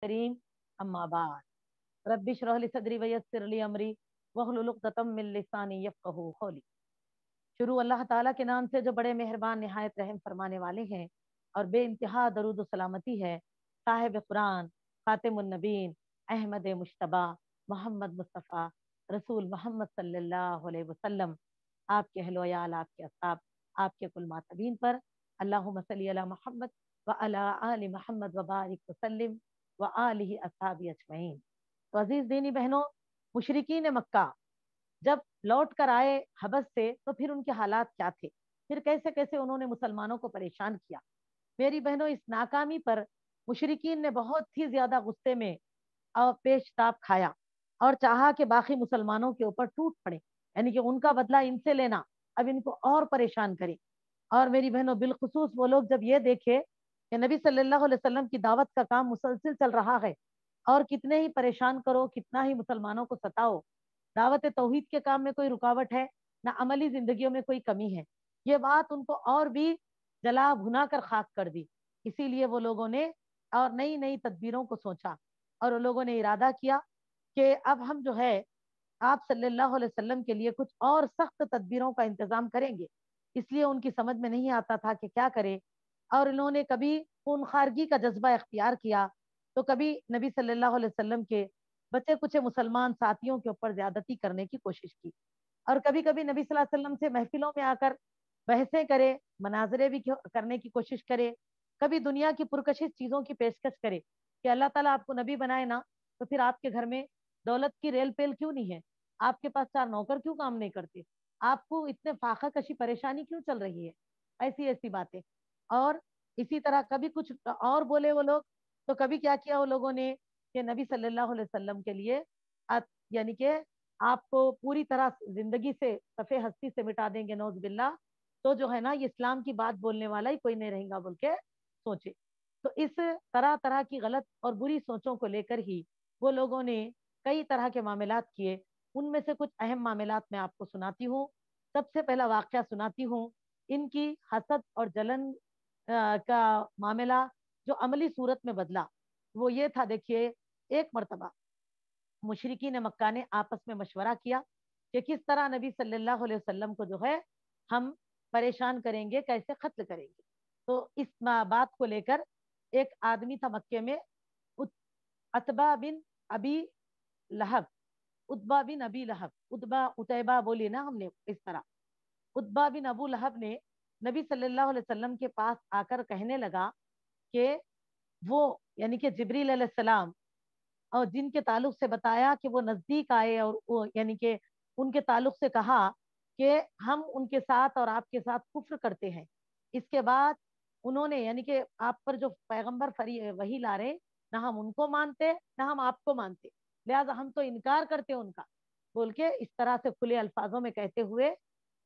الکریم اما بعد رب اشرح لی صدری ویسر لی امری واحلل عقدۃ من لسانی یفقہوا قولی۔ شروع اللہ تعالیٰ کے نام سے جو بڑے مہربان نہایت رحم فرمانے والے ہیں، اور بے انتہا درود و سلامتی ہے صاحب قرآن خاتم النبین احمد مشتبہ محمد مصطفیٰ رسول محمد صلی اللہ علیہ وسلم، آپ کے اہل و عیال، آپ کے اصحاب، آپ کے کل ماتبین پر، اللہم صلی علی محمد وعلی آل محمد وبارک وسلم وآلہ اصحابہ اجمعین۔ تو عزیز دینی بہنوں، مشرکین مکہ جب لوٹ کر آئے حبس سے تو پھر ان کے حالات کیا تھے، پھر کیسے کیسے انہوں نے مسلمانوں کو پریشان کیا۔ میری بہنوں، اس ناکامی پر مشرکین نے بہت ہی زیادہ غصے میں اور پیش تاب کھایا اور چاہا کہ باقی مسلمانوں کے اوپر ٹوٹ پڑے، یعنی کہ ان کا بدلہ ان سے لینا، اب ان کو اور پریشان کرے۔ اور میری بہنوں، بالخصوص وہ لوگ جب یہ دیکھے کہ نبی صلی اللہ علیہ وسلم کی دعوت کا کام مسلسل چل رہا ہے، اور کتنے ہی پریشان کرو، کتنا ہی مسلمانوں کو ستاؤ، دعوت توحید کے کام میں کوئی رکاوٹ ہے نہ عملی زندگیوں میں کوئی کمی ہے، یہ بات ان کو اور بھی جلا بھنا کر خاک کر دی۔ اسی لیے وہ لوگوں نے اور نئی نئی تدبیروں کو سوچا، اور وہ لوگوں نے ارادہ کیا کہ اب ہم جو ہے آپ صلی اللہ علیہ وسلم کے لیے کچھ اور سخت تدبیروں کا انتظام کریں گے۔ اس لیے ان کی سمجھ میں نہیں آتا تھا کہ کیا کرے، اور انہوں نے کبھی خون خارگی کا جذبہ اختیار کیا، تو کبھی نبی صلی اللہ علیہ وسلم کے بچے کچھ مسلمان ساتھیوں کے اوپر زیادتی کرنے کی کوشش کی، اور کبھی کبھی نبی صلی اللہ علیہ وسلم سے محفلوں میں آ کر بحثیں کرے، مناظرے بھی کرنے کی کوشش کرے، کبھی دنیا کی پرکشش چیزوں کی پیشکش کرے کہ اللہ تعالیٰ آپ کو نبی بنائے نا، تو پھر آپ کے گھر میں دولت کی ریل پیل کیوں نہیں ہے، آپ کے پاس 4 نوکر کیوں کام نہیں کرتے، آپ کو اتنے فاقہ کشی پریشانی کیوں چل رہی ہے، ایسی ایسی باتیں۔ اور اسی طرح کبھی کچھ اور بولے وہ لوگ، تو کبھی کیا کیا وہ لوگوں نے کہ نبی صلی اللہ علیہ وسلم کے لیے یعنی کہ آپ کو پوری طرح زندگی سے صفحے ہستی سے مٹا دیں گے، نعوذ باللہ، تو جو ہے نا یہ اسلام کی بات بولنے والا ہی کوئی نہیں رہے گا بول کے سوچے۔ تو اس طرح طرح کی غلط اور بری سوچوں کو لے کر ہی وہ لوگوں نے کئی طرح کے معاملات کیے۔ ان میں سے کچھ اہم معاملات میں آپ کو سناتی ہوں۔ سب سے پہلا واقعہ سناتی ہوں ان کی حسد اور جلن کا معاملہ جو عملی صورت میں بدلا، وہ یہ تھا۔ دیکھیے، ایک مرتبہ مشرکین مکہ نے آپس میں مشورہ کیا کہ کس طرح نبی صلی اللہ علیہ وسلم کو جو ہے ہم پریشان کریں گے، کیسے قتل کریں گے۔ تو اس بات کو لے کر ایک آدمی تھا مکے میں، اتبا بن ابی لہب، اتبا بن ابی لہب، اتبا بولی نا ہم نے اس طرح، اتبا بن ابو لہب نے نبی صلی اللہ علیہ وسلم کے پاس آ کر کہنے لگا کہ وہ یعنی کہ جبریل علیہ السلام، اور جن کے تعلق سے بتایا کہ وہ نزدیک آئے، اور وہ یعنی کہ ان کے تعلق سے کہا کہ ہم ان کے ساتھ اور آپ کے ساتھ کفر کرتے ہیں۔ اس کے بعد انہوں نے یعنی کہ آپ پر جو پیغمبر وہی لا رہے، نہ ہم ان کو مانتے نہ ہم آپ کو مانتے، لہذا ہم تو انکار کرتے ان کا، بول کے اس طرح سے کھلے الفاظوں میں کہتے ہوئے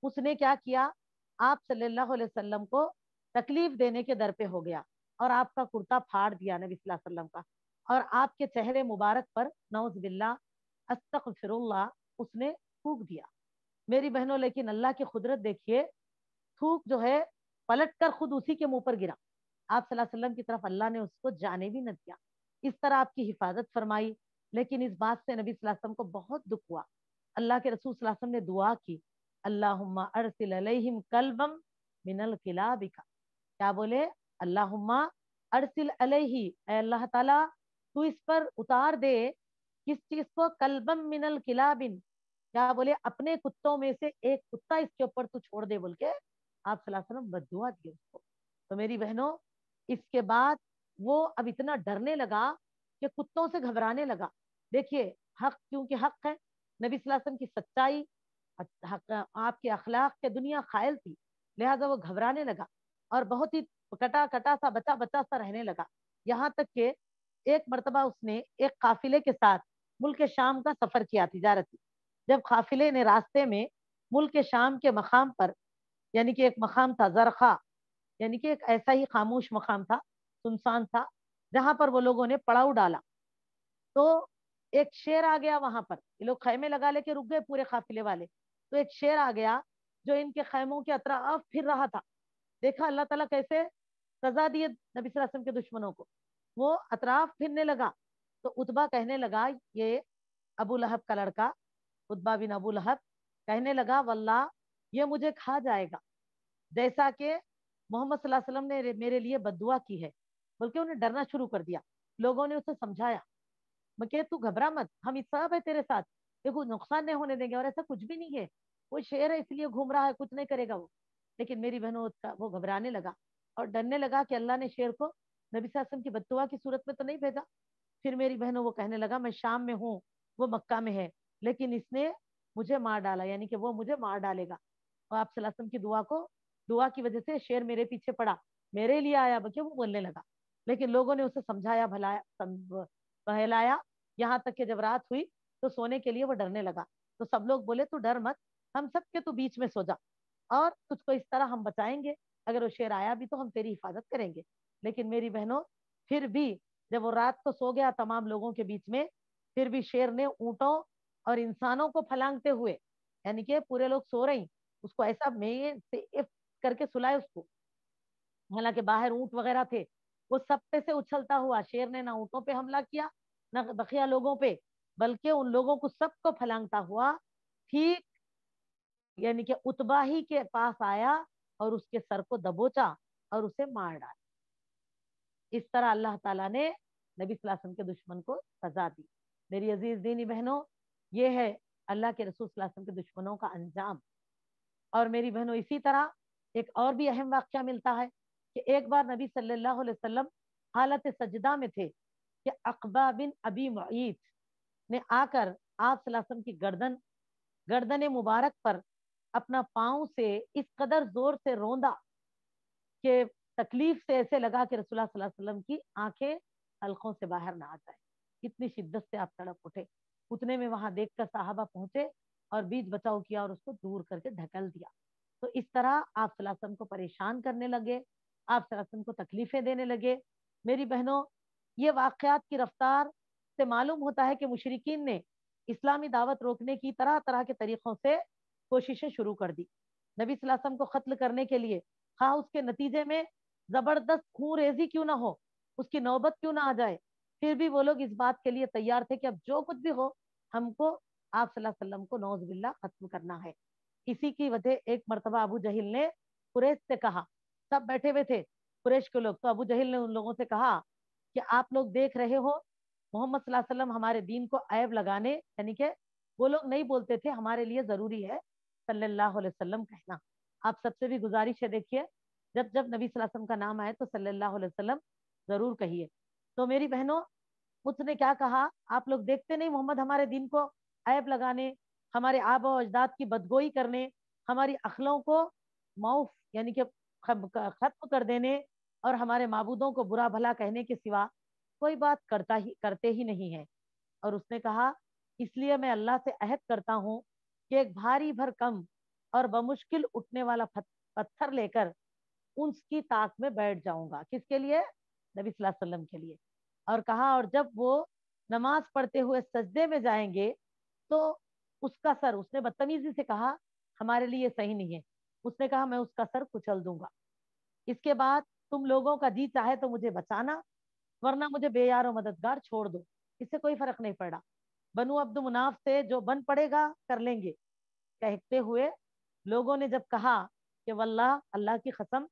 اس نے کیا کیا، آپ صلی اللہ علیہ وسلم کو تکلیف دینے کے در پہ ہو گیا، اور آپ کا کرتا پھاڑ دیا نبی صلی اللہ علیہ وسلم کا، اور آپ کے چہرے مبارک پر نعوذ باللہ استغفر اللہ اس نے تھوک دیا۔ میری بہنوں، لیکن اللہ کی قدرت دیکھیے، تھوک جو ہے پلٹ کر خود اسی کے منہ پر گرا، آپ صلی اللہ علیہ وسلم کی طرف اللہ نے اس کو جانے بھی نہ دیا، اس طرح آپ کی حفاظت فرمائی۔ لیکن اس بات سے نبی صلی اللہ علیہ وسلم کو بہت دکھ ہوا۔ اللہ کے رسول صلی اللہ علیہ وسلم نے دعا کی، اللہم ارسل علیہم کلبم من الکلاب کا، کیا بولے، اللہم ارسل علیہ، اے اللہ تعالیٰ تو اس پر اتار دے کس چیز کو، کلبم من الکلاب، کیا بولے، اپنے کتوں میں سے ایک کتا اس کے اوپر تو چھوڑ دے بول کے آپ صلی اللہ علیہ وسلم بد دعا دی اس کو۔ تو میری بہنوں، اس کے بعد وہ اب اتنا ڈرنے لگا کہ کتوں سے گھبرانے لگا۔ دیکھیے، حق کیونکہ حق ہے، نبی صلی اللہ علیہ وسلم کی سچائی، آپ کے اخلاق کے دنیا قائل تھی، لہذا وہ گھبرانے لگا اور بہت ہی کٹا کٹا سا بچا بچا سا رہنے لگا۔ یہاں تک کہ ایک مرتبہ اس نے ایک قافلے کے ساتھ ملک شام کا سفر کیا، تجارتی، جب قافلے نے راستے میں ملک شام کے مقام پر، یعنی کہ ایک مقام تھا زرخا، یعنی کہ ایک ایسا ہی خاموش مقام تھا، سنسان تھا، جہاں پر وہ لوگوں نے پڑاؤ ڈالا، تو ایک شیر آ گیا وہاں پر، یہ لوگ خیمے لگا لے کے رک گئے پورے قافلے والے، تو ایک شیر آ گیا جو ان کے خیموں کے اطراف پھر رہا تھا۔ دیکھا اللہ تعالیٰ کیسے سزا دیے نبی صلی اللہ علیہ وسلم کے دشمنوں کو، وہ اطراف پھرنے لگا तो उतबा कहने लगा, ये अबू लहब का लड़का उतबा बिन अबू लहब कहने लगा, वल्लाह ये मुझे खा जाएगा जैसा कि मोहम्मद सल्लल्लाहु अलैहि वसल्लम ने मेरे लिए बद्दुआ की है। बल्कि उन्हें डरना शुरू कर दिया। लोगों ने उसे समझाया, मैं कह तू घबरा मत, हम इस सब है तेरे साथ, देखो नुकसान नहीं होने देंगे, और ऐसा कुछ भी नहीं है, कोई शेर है इसलिए घूम रहा है, कुछ नहीं करेगा वो। लेकिन मेरी बहनों वो घबराने लगा और डरने लगा कि अल्लाह ने शेर को नबी सल्लल्लाहु अलैहि वसल्लम की बद्दुआ की सूरत में तो नहीं भेजा। फिर मेरी बहनों वो कहने लगा, मैं शाम में हूँ, वो मक्का में है, लेकिन इसने मुझे मार डाला, यानी कि वो मुझे मार डालेगा। और आप सल्लल्लाहु अलैहि वसल्लम की दुआ की वजह से शेर मेरे पीछे पड़ा, मेरे लिए आया, बल्कि वो बोलने लगा। लेकिन लोगों ने उसे समझाया, भलाया, बहलाया, यहाँ तक कि जब रात हुई तो सोने के लिए वो डरने लगा। तो सब लोग बोले, तू डर मत, हम सब के तू बीच में सो जा, और तुझको इस तरह हम बचाएंगे, अगर वो शेर आया भी तो हम तेरी हिफाजत करेंगे। लेकिन मेरी बहनों, फिर भी जब वो रात को सो गया तमाम लोगों के बीच में, फिर भी शेर ने ऊंटों और इंसानों को फलांगते हुए, यानी कि पूरे लोग सो रही, उसको ऐसा में से इफ करके सुलाए उसको, हालांकि बाहर ऊंट वगैरह थे, वो सब पे से उछलता हुआ, शेर ने ना ऊंटों पे हमला किया ना बकिया लोगों पे, बल्कि उन लोगों को सबको फलांगता हुआ ठीक, यानी कि उतबा ही के पास आया और उसके सर को दबोचा और उसे मार डाला। इस तरह अल्लाह ताला ने नबी सल्लल्लाहु अलैहि वसल्लम के दुश्मन को सजा दी। मेरी अजीज दीनी बहनों, ये है अल्लाह के रसूल सल्लल्लाहु अलैहि वसल्लम के दुश्मनों का अंजाम। और मेरी बहनों, इसी तरह एक और भी अहम वाक्या मिलता है कि एक बार नबी सल्लल्लाहु अलैहि वसल्लम हालत सजदा में थे कि अकबा बिन अबी मुईत ने आकर आप सल्लल्लाहु अलैहि वसल्लम की गर्दन मुबारक पर अपना पांव से इस कदर जोर से रोंदा कि तकलीफ से ऐसे लगा कि रसूलुल्लाह सल्लल्लाहु अलैहि वसल्लम की आंखें हलकों से बाहर ना आ जाए, इतनी शिद्दत से आप तड़प उठे। उतने में वहां देखकर साहबा पहुंचे और बीच बचाव किया और उसको दूर करके ढकल दिया। तो इस तरह आप सल्लल्लाहु अलैहि वसल्लम को परेशान करने लगे, आप सल्लल्लाहु अलैहि वसल्लम को तकलीफें देने लगे। मेरी बहनों, ये वाकयात की रफ्तार से मालूम होता है कि मुशरिकीन ने इस्लामी दावत रोकने की तरह तरह के तरीकों से कोशिशें शुरू कर दी, नबी सल्लल्लाहु अलैहि वसल्लम को कत्ल करने के लिए। हाँ, उसके नतीजे में जबरदस्त खून रेजी क्यों ना हो, उसकी नौबत क्यों ना आ जाए, फिर भी वो लोग इस बात के लिए तैयार थे कि अब जो कुछ भी हो, हमको आप सल्लल्लाहु अलैहि वसल्लम को नौज बिल्ला खत्म करना है। इसी की वजह एक मरतबा अबू जहिल ने कुरैश से कहा, सब बैठे हुए थे कुरैश के लोग, तो अबू जहिल ने उन लोगों से कहा कि आप लोग देख रहे हो मोहम्मद सल्लल्लाहु अलैहि वसल्लम हमारे दीन को ऐब लगाने, यानी कि वो लोग नहीं बोलते थे, हमारे लिए जरूरी है सल्लल्लाहु अलैहि वसल्लम कहना। आप सबसे भी गुजारिश है, देखिए जब जब नबी सल्लल्लाहु अलैहि वसल्लम का नाम आए तो सल्लल्लाहु अलैहि वसल्लम जरूर कहिए। तो मेरी बहनों, उसने क्या कहा, आप लोग देखते नहीं मोहम्मद हमारे दीन को ऐब लगाने, हमारे आबा और अजदाद की बदगोई करने, हमारी अखलों को मौफ यानी कि खत्म कर देने, और हमारे माबूदों को बुरा भला कहने के सिवा कोई बात करते ही नहीं है। और उसने कहा, इसलिए मैं अल्लाह से अहद करता हूँ कि एक भारी भरकम और बमुश्किल उठने वाला पत्थर लेकर उसकी ताक में बैठ जाऊंगा। किसके लिए? नबी सल्लल्लाहु अलैहि वसल्लम के लिए। और कहा, और जब वो नमाज पढ़ते हुए सजदे में जाएंगे तो उसका सर, उसने बदतमीजी से कहा हमारे लिए सही नहीं है, उसने कहा मैं उसका सर कुचल दूंगा। इसके बाद तुम लोगों का जी चाहे तो मुझे बचाना, वरना मुझे बेयार मददगार छोड़ दो, इससे कोई फर्क नहीं पड़ा। बनु अब्दु मुनाफ से जो बन पड़ेगा कर लेंगे। कहते हुए लोगों ने जब कहा कि वल्लाह, अल्लाह की कसम,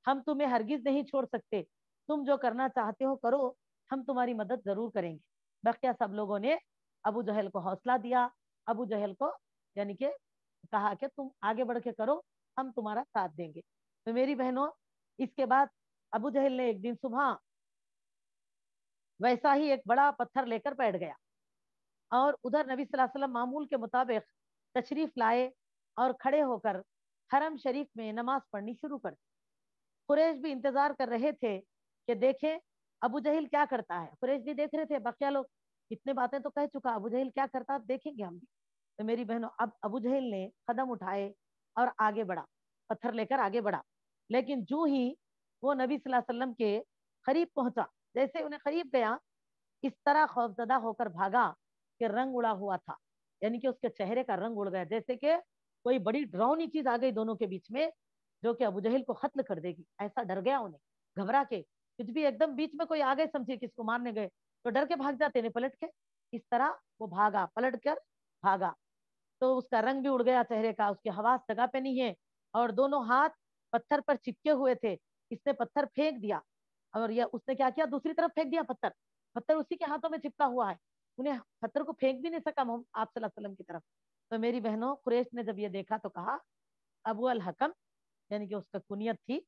हम तुम्हें हरगिज नहीं छोड़ सकते, तुम जो करना चाहते हो करो, हम तुम्हारी मदद जरूर करेंगे। बकिया सब लोगों ने अबू जहल को हौसला दिया, अबू जहल को यानी कि कहा कि तुम आगे बढ़ के करो, हम तुम्हारा साथ देंगे। तो मेरी बहनों, इसके बाद अबू जहल ने एक दिन सुबह वैसा ही एक बड़ा पत्थर लेकर बैठ गया, और उधर नबी सल्लल्लाहु अलैहि वसल्लम मामूल के मुताबिक तशरीफ लाए और खड़े होकर हरम शरीफ में नमाज पढ़नी शुरू कर दी। कुरैश भी इंतजार कर रहे थे कि देखें अबू जहिल क्या करता है। कुरैश भी देख रहे थे, बकिया लोग इतने बातें तो कह चुका, अबू जहिल क्या करता है देखेंगे हम भी। तो मेरी बहनों, अब अबू जहिल ने कदम उठाए और आगे बढ़ा, पत्थर लेकर आगे बढ़ा। लेकिन जो ही वो नबी सल्लल्लाहु अलैहि वसल्लम के करीब पहुंचा, जैसे उन्हें करीब गया, इस तरह खौफजदा होकर भागा कि रंग उड़ा हुआ था, यानी कि उसके चेहरे का रंग उड़ गया, जैसे कि कोई बड़ी डरावनी चीज आ गई दोनों के बीच में, जो कि अबू जहल को कत्ल कर देगी। ऐसा डर गया उन्हें, घबरा के कुछ भी, एकदम बीच में कोई आ गए समझिए किसको मारने गए, तो डर के भाग जाते हैं पलट के। इस तरह वो भागा, पलट कर भागा, तो उसका रंग भी उड़ गया चेहरे का, उसकी हवास जगह पे नहीं है, और दोनों हाथ पत्थर पर चिपके हुए थे। इसने पत्थर फेंक दिया, और यह उसने क्या किया, दूसरी तरफ फेंक दिया पत्थर। पत्थर उसी के हाथों में चिपका हुआ है, उन्हें पत्थर को फेंक भी नहीं सका मोहम्मद आप सल्लल्लाहु अलैहि वसल्लम की तरफ। तो मेरी बहनों, कुरैश ने जब ये देखा तो कहा, अबू अल हकम, यानी कि उसका कुनियत थी,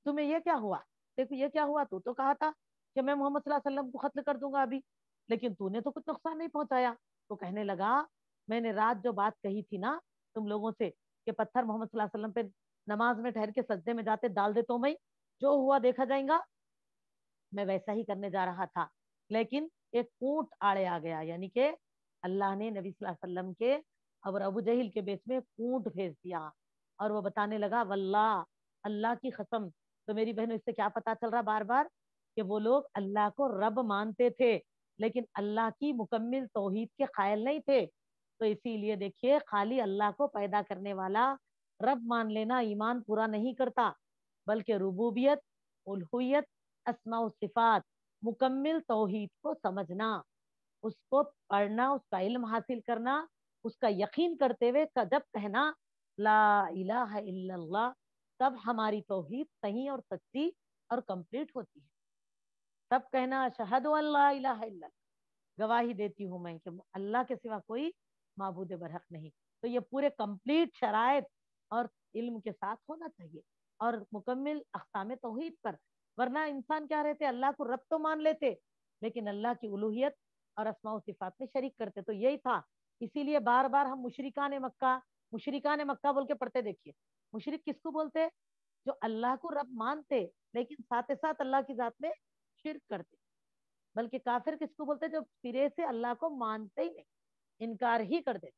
तुम्हें ये क्या हुआ? देखो ये क्या हुआ, तू तो कहा था कि मैं मोहम्मद सल्लल्लाहु अलैहि वसल्लम को कत्ल कर दूंगा अभी, लेकिन तूने तो कुछ नुकसान नहीं पहुंचाया। तो कहने लगा, मैंने रात जो बात कही थी ना तुम लोगों से, कि पत्थर मोहम्मद सल्लल्लाहु अलैहि वसल्लम पे नमाज में ठहर के सजदे में जाते डाल दे तो मैं, जो हुआ देखा जाएगा, मैं वैसा ही करने जा रहा था, लेकिन एक ऊंट आड़े आ गया, यानी कि अल्लाह ने नबी सल्लल्लाहु अलैहि वसल्लम के और अबू जहील के बेच में एक ऊंट भेज दिया। और वो बताने लगा, वल्लाह, अल्लाह की कसम। तो मेरी बहनों, इससे क्या पता चल रहा बार बार, कि वो लोग अल्लाह को रब मानते थे, लेकिन अल्लाह की मुकम्मिल तौहीद के कायल नहीं थे। तो इसीलिए देखिए, खाली अल्लाह को पैदा करने वाला रब मान लेना ईमान पूरा नहीं करता, बल्कि रुबूबियत, उल्हियत, अस्मा व सिफात, मुकम्मिल तौहीद को समझना, उसको पढ़ना, उसका इल्म हासिल करना, उसका यकीन करते हुए जब कहना ला इलाहा इल्लल्लाह, तब हमारी तौहीद सही और सच्ची और कंप्लीट होती है। तब कहना अशहदु अल्ला इलाहा इल्लल्लाह, गवाही देती हूं मैं कि अल्लाह के सिवा कोई माबूद बरहक नहीं। तो ये पूरे कंप्लीट शराइत और इल्म के साथ होना चाहिए, और मुकम्मिल अक़साम तौहीद पर। वरना इंसान क्या रहते, अल्लाह को रब तो मान लेते, लेकिन अल्लाह की उलूहियत और अस्मा व सिफात में शरीक करते। तो यही था, इसीलिए बार बार हम मुशरिकान मक्का बोल के पढ़ते। देखिए, मुशरिक किसको बोलते? जो अल्लाह को रब मानते, लेकिन साथ साथ अल्लाह की जात में शिर्क करते। बल्कि काफिर किसको बोलते? जो सिरे से अल्लाह को मानते ही नहीं, इनकार ही कर देते।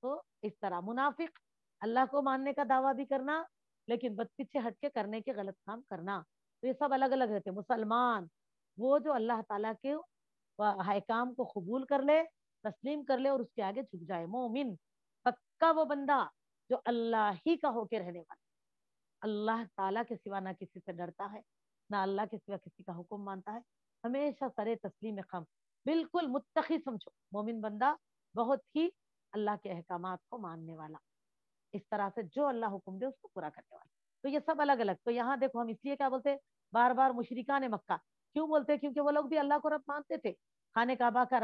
तो इस तरह मुनाफिक, अल्लाह को मानने का दावा भी करना, लेकिन बद पीछे हट के करने के गलत काम करना। तो ये सब अलग अलग रहते। मुसलमान वो जो अल्लाह ताला के अहकाम को कबूल कर ले, तस्लीम कर ले और उसके आगे झुक जाए। मोमिन पक्का वो बंदा जो अल्लाह ही का होके रहने वाला, अल्लाह ताला के सिवा ना किसी से डरता है, ना अल्लाह के सिवा किसी का हुक्म मानता है, हमेशा सरे तस्लीम खम, बिल्कुल मुत्तकी समझो मोमिन बंदा, बहुत ही अल्लाह के अहकामात को मानने वाला, इस तरह से जो अल्लाह हुक्म दे उसको पूरा करने वाला। तो ये सब अलग अलग। तो यहाँ देखो, हम इसलिए क्या बोलते, बार बार मुशरिका ने मक्का क्यों बोलते? क्योंकि वो लोग भी अल्लाह को रब मानते थे। खाने काबा का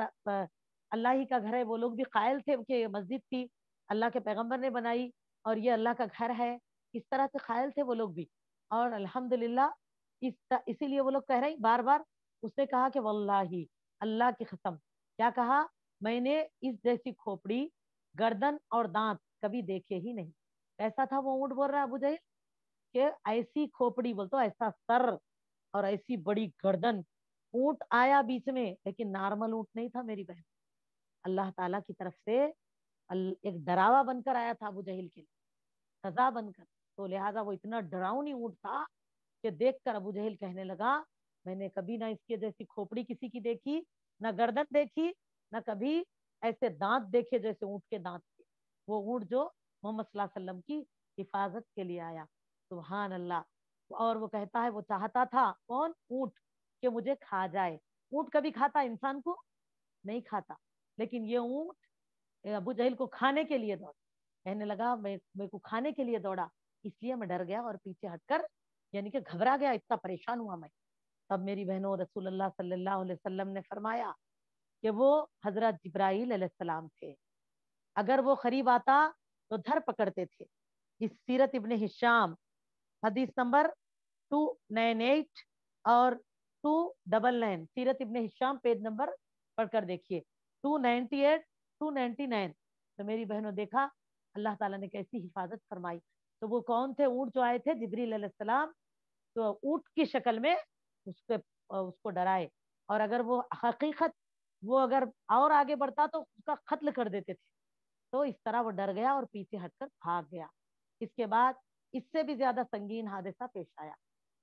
अल्लाह ही का घर है, वो लोग भी कायल थे कि मस्जिद थी, अल्लाह के पैगंबर ने बनाई और ये अल्लाह का घर है, इस तरह से कायल थे वो लोग भी। और अल्हम्दुलिल्लाह, इसीलिए वो लोग कह रहे हैं बार बार। उसने कहा कि वल्लाही, अल्लाह की कसम, क्या कहा, मैंने इस जैसी खोपड़ी, गर्दन और दांत कभी देखे ही नहीं। ऐसा था वो ऊंट बोल रहा है अबू जहल, कि ऐसी खोपड़ी बोल तो ऐसा सर और ऐसी बड़ी गर्दन, ऊंट आया बीच में, लेकिन नॉर्मल ऊंट नहीं था मेरी बहन, अल्लाह ताला की तरफ से एक डरावा बनकर आया था अबू जहल के लिए, सजा बनकर। तो लिहाजा वो इतना डरावनी ऊंट था कि देखकर अबू जहल कहने लगा, मैंने कभी ना इसके जैसी खोपड़ी किसी की देखी, ना गर्दन देखी, ना कभी ऐसे दांत देखे जैसे ऊंट के दांत थे। वो ऊंट जो मोहम्मद सल्लल्लाहु अलैहि वसल्लम की हिफाजत के लिए आया। सुभान अल्लाह। और वो कहता है, वो चाहता था कौन? ऊंट, कि मुझे खा जाए। ऊंट कभी खाता इंसान को? नहीं खाता, लेकिन ये ऊंट अबू जहल को खाने के लिए दौड़ा। कहने लगा, मैं मेरे को खाने के लिए दौड़ा, इसलिए मैं डर गया और पीछे हटकर, यानी कि घबरा गया, इतना परेशान हुआ मैं। तब मेरी बहनों, रसूलुल्लाह सल्लल्लाहु अलैहि वसल्लम ने फरमाया कि वो हजरत जिब्राइल अलैहिस्सलाम थे। अगर वो करीब आता तो धर पकड़ते थे। इस सीरत इब्ने हिशाम, हदीस नंबर 298 और 299, सीरत इब्ने हिशाम पेज नंबर पढ़कर देखिए, 298, 299। तो मेरी बहनों देखा अल्लाह ताला ने कैसी हिफाजत फरमाई। तो वो कौन थे? ऊंट जो आए थे, जिब्रील अलैहिस्सलाम। तो ऊंट की शक्ल में उसके उसको डराए, और अगर वो हकीकत, वो अगर और आगे बढ़ता तो उसका कत्ल कर देते थे। तो इस तरह वो डर गया और पीछे हटकर भाग गया। इसके बाद इससे भी ज्यादा संगीन हादसा पेश आया,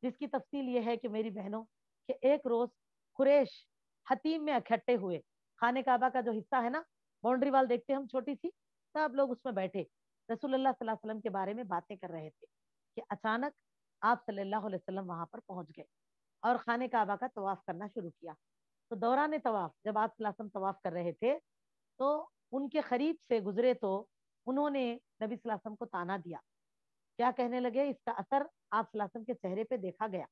जिसकी तफसील ये है कि मेरी बहनों, कि एक रोज कुरैश हतीम में इकट्ठे हुए। खाने काबा का जो हिस्सा है ना, बाउंड्री वाल देखते हैं हम छोटी सी, सब लोग उसमें बैठे रसूलुल्लाह सल्लल्लाहु अलैहि वसल्लम के बारे में बातें कर रहे थे, कि अचानक आप सल्लल्लाहु अलैहि वसल्लम वहां पर पहुंच गए और खाने काबा का तवाफ करना शुरू किया। تو दौरान तवाफ जब आप सल्लल्लाहु तवाफ कर रहे थे तो उनके करीब से गुजरे तो उन्होंने नबी सल्लल्लाहु को ताना दिया। क्या कहने लगे, इसका असर आप सल्लल्लाहु के चेहरे पे देखा गया।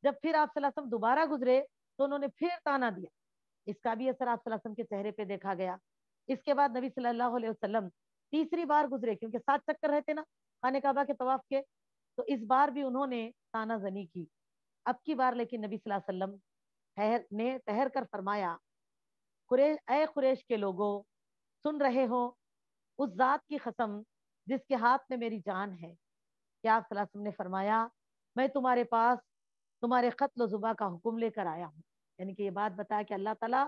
जब फिर आप सल्लल्लाहु दोबारा गुजरे तो उन्होंने फिर ताना दिया, इसका भी असर आप सल्लल्लाहु के चेहरे पे देखा गया। इसके बाद नबी सल्लल्लाहु अलैहि वसल्लम तीसरी बार गुजरे, क्योंकि 7 चक्कर रहते ना खाने काबा के तवाफ के, तो इस बार भी उन्होंने ताना जनी की। अब की बार लेकिन नबी सल्लल्लाहु अलैहि वसल्लम ठहर कर फरमाया, ए कुरैश के लोगों, सुन रहे हो, उस जात की कसम जिसके हाथ में मेरी जान है। क्या आप सल्लल्लाहु अलैहि वसल्लम ने फरमाया, मैं तुम्हारे पास तुम्हारे कत्ल जुबा का हुक्म लेकर आया हूँ। यानी कि ये बात बताया कि अल्लाह ताला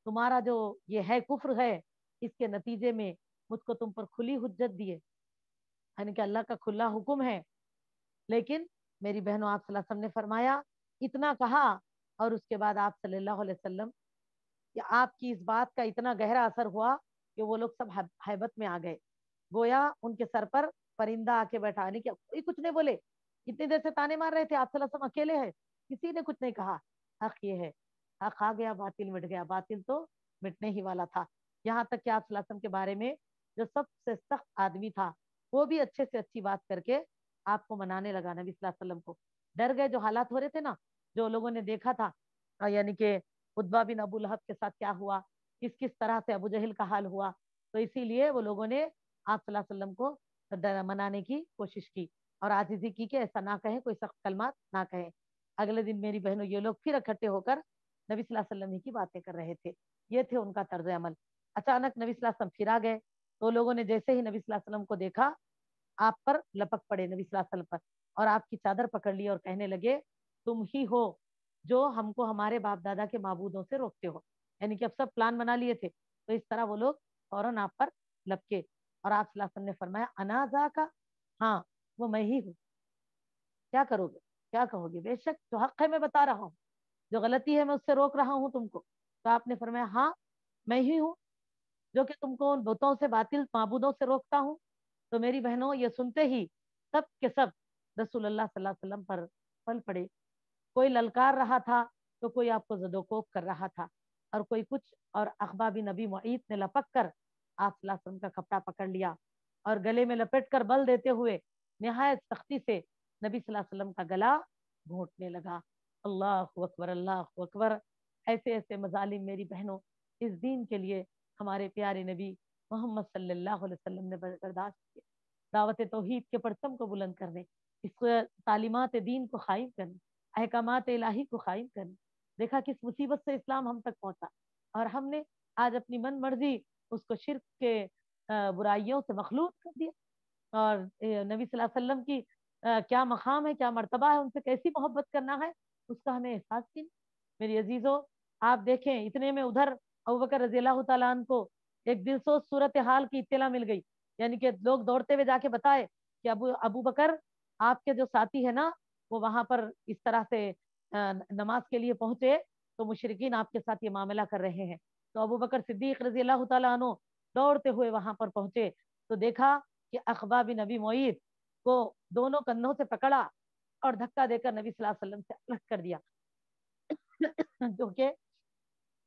तुम्हारा जो ये है कुफ्र है, इसके नतीजे में मुझको तुम पर खुली हुज्जत दिए, यानी कि अल्लाह का खुला हुक्म है। लेकिन मेरी बहनों, आप सल्लल्लाहु अलैहि वसल्लम ने फरमाया, इतना कहा और उसके बाद आप सल्लल्लाहु अलैहि वसल्लम कि आपकी इस बात का इतना गहरा असर हुआ कि वो लोग सब हैबत में आ गए, गोया उनके सर पर परिंदा आके बैठा। नहीं, क्या कोई कुछ नहीं बोले, इतनी देर से ताने मार रहे थे, आप सल्लल्लाहु अलैहि वसल्लम अकेले हैं, किसी ने कुछ नहीं कहा। हक ये है, हक आ गया, बातिल मिट गया, बातिल तो मिटने ही वाला था। यहाँ तक कि आप सल्लल्लाहु अलैहि वसल्लम के बारे में जो सबसे सख्त आदमी था, वो भी अच्छे से अच्छी बात करके आपको मनाने लगा। नबी सल्लल्लाहु अलैहि वसल्लम को डर गए, जो हालात हो रहे थे ना, जो लोगों ने देखा था, यानी कि उतबा बिन अबू लहब के साथ क्या हुआ, किस किस तरह से अबू जहल का हाल हुआ, तो इसीलिए वो लोगों ने आप सल्लल्लाहु अलैहि वसल्लम को मनाने की कोशिश की और आजिज़ी की कि ऐसा ना कहें, कोई सख्त कलमात ना कहें। अगले दिन मेरी बहनों ये लोग फिर इकट्ठे होकर नबी सल्लल्लाहु अलैहि वसल्लम ही की बातें कर रहे थे। ये थे उनका तर्ज अमल। अचानक नबी सल्लल्लाहु अलैहि वसल्लम फिर आ गए, तो लोगों ने जैसे ही नबी सल्लल्लाहु अलैहि वसल्लम को देखा, आप पर लपक पड़े नबी सल्लल्लाहु अलैहि वसल्लम पर और आपकी चादर पकड़ ली और कहने लगे, तुम ही हो जो हमको हमारे बाप दादा के माबूदों से रोकते हो। यानी कि अब सब प्लान बना लिए थे, तो इस तरह वो लोग फौरन आप पर लपके और आप सल्लल्लाहु अलैहि वसल्लम ने फरमाया, अनाजा का, हाँ वो मैं ही हूँ, क्या करोगे, क्या कहोगे, बेशक जो हक है मैं बता रहा हूँ, जो गलती है मैं उससे रोक रहा हूँ तुमको। तो आपने फरमाया, हाँ मैं ही हूँ जो कि तुमको उन बुतों से, बातिल माबूदों से रोकता हूँ। तो मेरी बहनों, ये सुनते ही सब के सब रसूलुल्लाह सल्लल्लाहु अलैहि वसल्लम पर पल पड़े। कोई ललकार रहा था तो कोई आपको जदोकोब कर रहा था और कोई कुछ, और अखबा बिन नबी मुईत ने लपक कर आप सल्लल्लाहु अलैहि वसल्लम का कपड़ा पकड़ लिया और गले में लपेट कर बल देते हुए निहायत सख्ती से नबी सल्लल्लाहु अलैहि वसल्लम का गला घोंटने लगा। अल्लाह अकबर, अल्लाह अकबर। ऐसे ऐसे मजालिम मेरी बहनों इस दीन के लिए हमारे प्यारे नबी मोहम्मद सल्लल्लाहु अलैहि वसल्लम ने बर्दाश्त किया। दावत तौहीद के परचम को बुलंद करने, इस तालीमात दीन को कायम करने, अहकामात इलाही को कायम करने। देखा किस मुसीबत से इस्लाम हम तक पहुंचा और हमने आज अपनी मन मर्जी उसको शिर्क के बुराइयों से मखलूत कर दिया। और नबी सल्लल्लाहु अलैहि वसल्लम की क्या मकाम है, क्या मर्तबा है, उनसे कैसी मोहब्बत करना है, उसका हमें एहसास ही नहीं। मेरी अजीजों, आप देखें, इतने में उधर अबू बकर रज़ी अल्लाह तआला अन्हु को एक दिलसोज सूरत हाल की इत्तला मिल गई। यानी कि लोग दौड़ते हुए जाके बताए कि अबू अबू बकर, आपके जो साथी है ना, वो वहां पर इस तरह से नमाज के लिए पहुंचे, तो मुशरिकीन आपके साथ ये मामला कर रहे हैं। तो अबू बकर सिद्दीक रजी अल्लाह तआला अन्हु दौड़ते हुए वहां पर पहुंचे, तो देखा कि अखबा बिन नबी मुईत को दोनों कंधों से पकड़ा और धक्का देकर नबी सल्लल्लाहु अलैहि वसल्लम से अलग कर दिया जो कि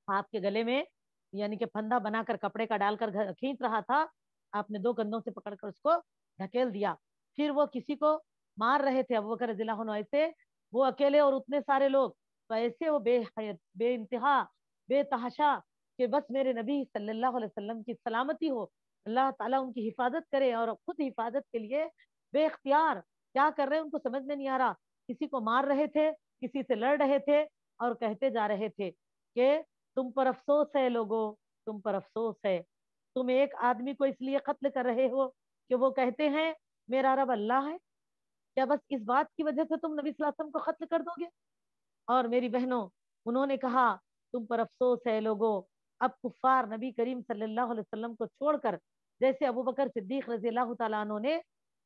आपके गले में यानी कि फंदा बनाकर कपड़े का डालकर खींच रहा था। आपने दो कंधों से पकड़कर उसको ढकेल दिया। फिर वो किसी को मार रहे थे अबू बकर रज़ियल्लाहु अन्हु, ऐसे वो अकेले और उतने सारे लोग, तो ऐसे वो बे इंतहा बेतहाशा कि बस मेरे नबी सल्लल्लाहु अलैहि वसल्लम की सलामती हो, अल्लाह ताला उनकी हिफाजत करे, और खुद हिफाजत के लिए बेख्तियार क्या कर रहे हैं उनको समझ में नहीं आ रहा। किसी को मार रहे थे, किसी से लड़ रहे थे और कहते जा रहे थे कि तुम पर अफसोस है लोगों, तुम पर अफसोस है, तुम एक आदमी को इसलिए कत्ल कर रहे हो कि वो कहते हैं मेरा रब अल्लाह है। क्या बस इस बात की वजह से तुम नबी सल्लल्लाहु अलैहि वसल्लम को कत्ल कर दोगे? और मेरी बहनों, उन्होंने कहा तुम पर अफसोस है लोगों, अब कुफार नबी करीम सल्लल्लाहु अलैहि वसल्लम को छोड़कर, जैसे अबू बकर सिद्दीक रजी अल्लाह तआला अन्हु ने